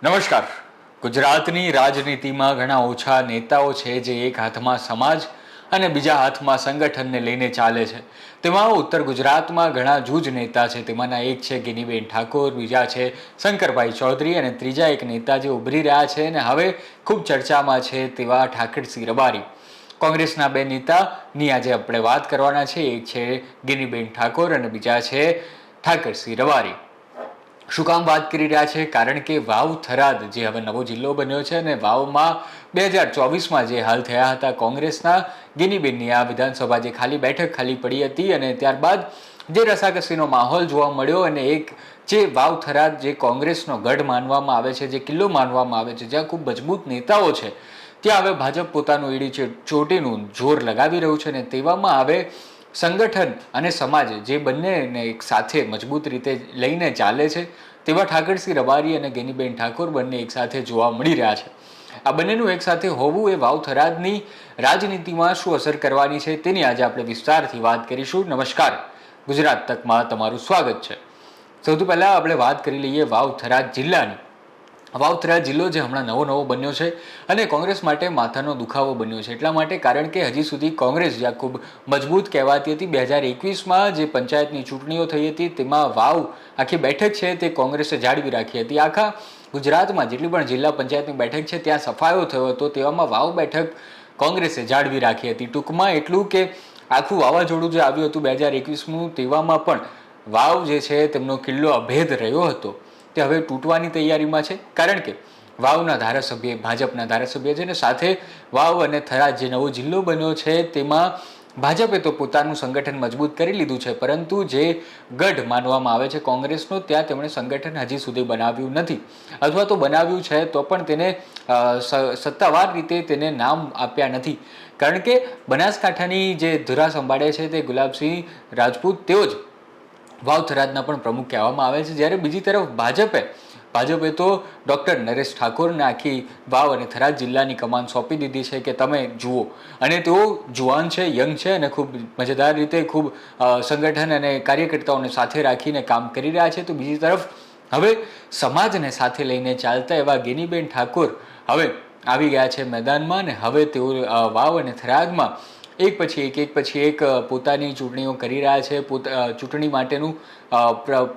નમસ્કાર. ગુજરાતની રાજનીતિમાં ઘણા ઓછા નેતાઓ છે જે એક હાથમાં સમાજ અને બીજા હાથમાં સંગઠનને લઈને ચાલે છે. તેમાં ઉત્તર ગુજરાતમાં ઘણા જૂજ નેતા છે. તેમાંના એક છે ગિનીબેન ઠાકોર, બીજા છે શંકરભાઈ ચૌધરી અને ત્રીજા એક નેતા જે ઉભરી રહ્યા છે અને હવે ખૂબ ચર્ચામાં છે તેવા ઠાકરસિંહ રબારી. કોંગ્રેસના બે નેતાની આજે આપણે વાત કરવાના છે. એક છે ગિનીબેન ઠાકોર અને બીજા છે ઠાકરસિંહ રબારી. શું કામ વાત કરી રહ્યા છે? કારણ કે વાવ થરાદ જે હવે નવો જિલ્લો બન્યો છે અને વાવમાં 2024માં જે હાલ થયા હતા કોંગ્રેસના ગિનીબેનની આ વિધાનસભા જે બેઠક ખાલી પડી હતી અને ત્યારબાદ જે રસાકસીનો માહોલ જોવા મળ્યો અને એક જે વાવ થરાદ જે કોંગ્રેસનો ગઢ માનવામાં આવે છે, જે કિલ્લો માનવામાં આવે છે, જ્યાં ખૂબ મજબૂત નેતાઓ છે, ત્યાં હવે ભાજપ પોતાનું એડી ચોટીનું જોર લગાવી રહ્યું છે અને તેવામાં હવે સંગઠન અને સમાજ જે બંનેને એક સાથે મજબૂત રીતે લઈને ચાલે છે તેવા ઠાકરસિંહ રબારી અને ગિનીબેન ઠાકોર બંને એક સાથે જોવા મળી રહ્યા છે. આ બંનેનું એક સાથે હોવું એ વાવ થરાદની રાજનીતિમાં શું અસર કરવાની છે તેની આજે આપણે વિસ્તારથી વાત કરીશું. નમસ્કાર, ગુજરાત તકમાં તમારું સ્વાગત છે. સૌથી પહેલા આપણે વાત કરી લઈએ વાવ થરાદ જિલ્લાની. વાવ થરાદ જિલ્લો જે હમણાં નવો બન્યો છે અને કોંગ્રેસ માટે માથાનો દુખાવો બન્યો છે. એટલા માટે કારણ કે હજી સુધી કોંગ્રેસ જ્યાં ખૂબ મજબૂત કહેવાતી હતી, 2021માં જે પંચાયતની ચૂંટણીઓ થઈ હતી તેમાં વાવ આખી બેઠક છે તે કોંગ્રેસે જાળવી રાખી હતી. આખા ગુજરાતમાં જેટલી પણ જિલ્લા પંચાયતની બેઠક છે ત્યાં સફાયો થયો હતો, તેવામાં વાવ બેઠક કોંગ્રેસે જાળવી રાખી હતી. ટૂંકમાં એટલું કે આખું વાવાઝોડું જે આવ્યું હતું 2021નું, તેવામાં પણ વાવ જે છે તેમનો કિલ્લો અભેદ રહ્યો હતો તે હવે તૂટવાની તૈયારીમાં છે. કારણ કે વાવના ધારાસભ્ય ભાજપના ધારાસભ્ય છે અને સાથે વાવ અને થરાદ જે નવો જિલ્લો બન્યો છે તેમાં ભાજપે તો પોતાનું સંગઠન મજબૂત કરી લીધું છે, પરંતુ જે ગઢ માનવામાં આવે છે કોંગ્રેસનો, ત્યાં તેમણે સંગઠન હજી સુધી બનાવ્યું નથી, અથવા તો બનાવ્યું છે તો પણ તેને સત્તાવાર રીતે તેને નામ આપ્યા નથી. કારણ કે બનાસકાંઠાની જે ધુરા સંભાળે છે તે ગુલાબસિંહ રાજપૂત, તેઓ જ વાવ થરાદના પણ પ્રમુખ કહેવામાં આવે છે. જ્યારે બીજી તરફ ભાજપે તો ડૉક્ટર નરેશ ઠાકોરને આખી વાવ અને થરાદ જિલ્લાની કમાન સોંપી દીધી છે કે તમે જુઓ. અને તેઓ જુવાન છે, યંગ છે અને ખૂબ મજેદાર રીતે ખૂબ સંગઠન અને કાર્યકર્તાઓને સાથે રાખીને કામ કરી રહ્યા છે. તો બીજી તરફ હવે સમાજને સાથે લઈને ચાલતા એવા ગિનીબેન ઠાકોર હવે આવી ગયા છે મેદાનમાં અને હવે તેઓ વાવ અને થરાદમાં એક પછી એક પોતાની ચૂંટણીઓ કરી રહ્યા છે, ચૂંટણી માટેનું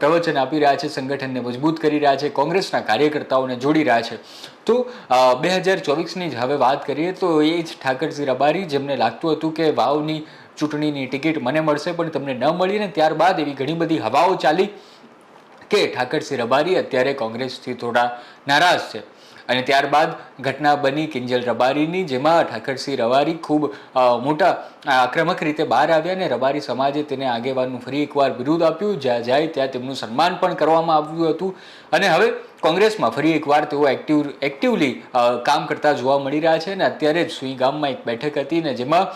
પ્રવચન આપી રહ્યા છે, સંગઠનને મજબૂત કરી રહ્યા છે, કોંગ્રેસના કાર્યકર્તાઓને જોડી રહ્યા છે. તો 2024ની જ હવે વાત કરીએ તો એ જ ઠાકરસિંહ રબારી, જેમને લાગતું હતું કે વાવની ચૂંટણીની ટિકિટ મને મળશે પણ તમને ન મળી, ને ત્યારબાદ એવી ઘણી બધી હવાઓ ચાલી કે ઠાકરસિંહ રબારી અત્યારે કોંગ્રેસથી થોડા નારાજ છે. અને ત્યારબાદ ઘટના બની કિંજલ રબારીની, જેમાં ઠાકરસિંહ રબારી ખૂબ મોટા આક્રમક રીતે બહાર આવ્યા અને રબારી સમાજે તેને આગેવાનનું ફરી એકવાર વિરોધ આપ્યું. જ્યાં જાય ત્યાં તેમનું સન્માન પણ કરવામાં આવ્યું હતું અને હવે કોંગ્રેસમાં ફરી એકવાર તેઓ એક્ટિવલી કામ કરતા જોવા મળી રહ્યા છે. અને અત્યારે જ સુઈ ગામમાં એક બેઠક હતી ને જેમાં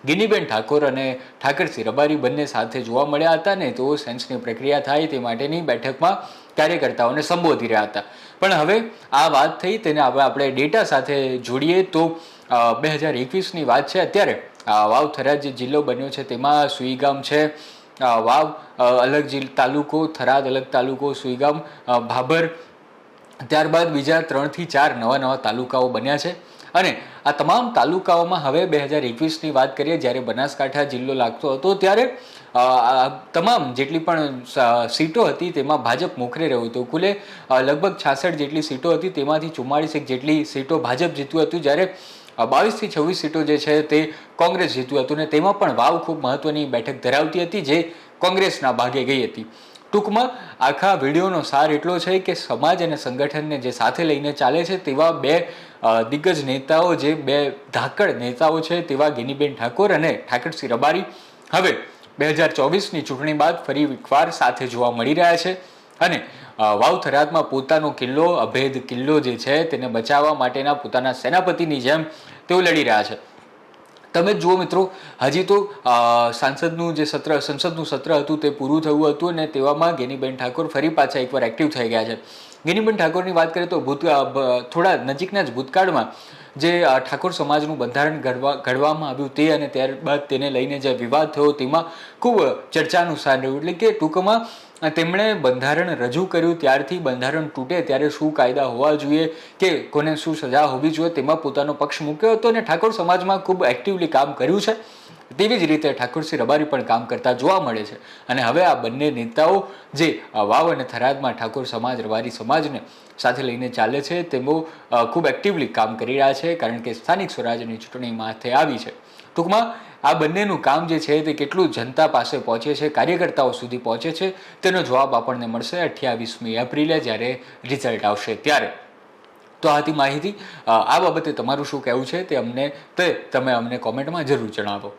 ગિનીબેન ઠાકોર અને ઠાકરસિંહ રબારી બંને સાથે જોવા મળ્યા હતા ને તેઓ સેન્સની પ્રક્રિયા થાય તે માટેની બેઠકમાં કાર્યકર્તાઓને સંબોધી રહ્યા હતા. પણ હવે આ વાત થઈ તેને હવે આપણે ડેટા સાથે જોડીએ તો 2021ની વાત છે. અત્યારે વાવ થરાદ જે જિલ્લો બન્યો છે તેમાં સુઈગામ છે, વાવ અલગ તાલુકો, થરાદ અલગ તાલુકો, સુઈગામ, ભાભર, ત્યારબાદ બીજા 3 થી 4 નવા તાલુકાઓ બન્યા છે. અને આ તમામ તાલુકાઓમાં હવે 2021ની વાત કરીએ, જ્યારે બનાસકાંઠા જિલ્લો લાગતો હતો ત્યારે તમામ જેટલી પણ સીટો હતી તેમાં ભાજપ મોખરે રહ્યું હતું. કુલે લગભગ 66 જેટલી સીટો હતી, તેમાંથી 44 જેટલી સીટો ભાજપ જીત્યું હતું, જ્યારે 22 થી 26 સીટો જે છે તે કોંગ્રેસ જીત્યું હતું. અને તેમાં પણ વાવ ખૂબ મહત્વની બેઠક ધરાવતી હતી જે કોંગ્રેસના ભાગે ગઈ હતી. ટૂંકમાં આખા વિડીયોનો સાર એટલો છે કે સમાજ અને સંગઠનને જે સાથે લઈને ચાલે છે તેવા બે દિગ્ગજ નેતાઓ, જે બે ધાકડ નેતાઓ છે તેવા ગિનીબેન ઠાકોર અને ઠાકરસિંહ રબારી હવે 2024ની ચૂંટણી બાદ ફરી એકવાર સાથે જોવા મળી રહ્યા છે અને વાવ થરાદમાં પોતાનો કિલ્લો, અભેદ કિલ્લો જે છે તેને બચાવવા માટેના પોતાના સેનાપતિની જેમ તેઓ લડી રહ્યા છે. તમે જુઓ મિત્રો, હજી તો સંસદનું સત્ર હતું તે પૂરું થયું હતું અને તેવામાં ગિનીબેન ઠાકોર ફરી પાછા એકવાર એક્ટિવ થઈ ગયા છે. ગિનીબેન ઠાકોરની વાત કરીએ તો થોડા નજીકના જ ભૂતકાળમાં જે ઠાકોર સમાજનું બંધારણ ઘડવામાં આવ્યું તે અને ત્યારબાદ તેને લઈને જે વિવાદ થયો તેમાં ખૂબ ચર્ચાનું સ્થાન રહ્યું. એટલે કે ટૂંકમાં તેમણે બંધારણ રજૂ કર્યું ત્યારથી બંધારણ તૂટે ત્યારે શું કાયદા હોવા જોઈએ કે કોને શું સજા હોવી જોઈએ તેમાં પોતાનો પક્ષ મૂક્યો હતો અને ઠાકોર સમાજમાં ખૂબ એક્ટિવલી કામ કર્યું છે. તેવી જ રીતે ઠાકોરસિંહ રબારી પણ કામ કરતા જોવા મળે છે. અને હવે આ બંને નેતાઓ જે વાવ અને થરાદમાં ઠાકોર સમાજ રબારી સમાજને સાથે લઈને ચાલે છે તેઓ ખૂબ એક્ટિવલી કામ કરી રહ્યા છે, કારણ કે સ્થાનિક સ્વરાજ્યની ચૂંટણી માથે આવી છે. ટૂંકમાં આ બંનેનું કામ જે છે તે કેટલું જનતા પાસે પહોંચે છે, કાર્યકર્તાઓ સુધી પહોંચે છે, તેનો જવાબ આપણને મળશે 28મી એપ્રિલે જ્યારે રિઝલ્ટ આવશે ત્યારે. તો આથી માહિતી. આ બાબતે તમારું શું કહેવું છે તે તમે અમને કોમેન્ટમાં જરૂર જણાવો.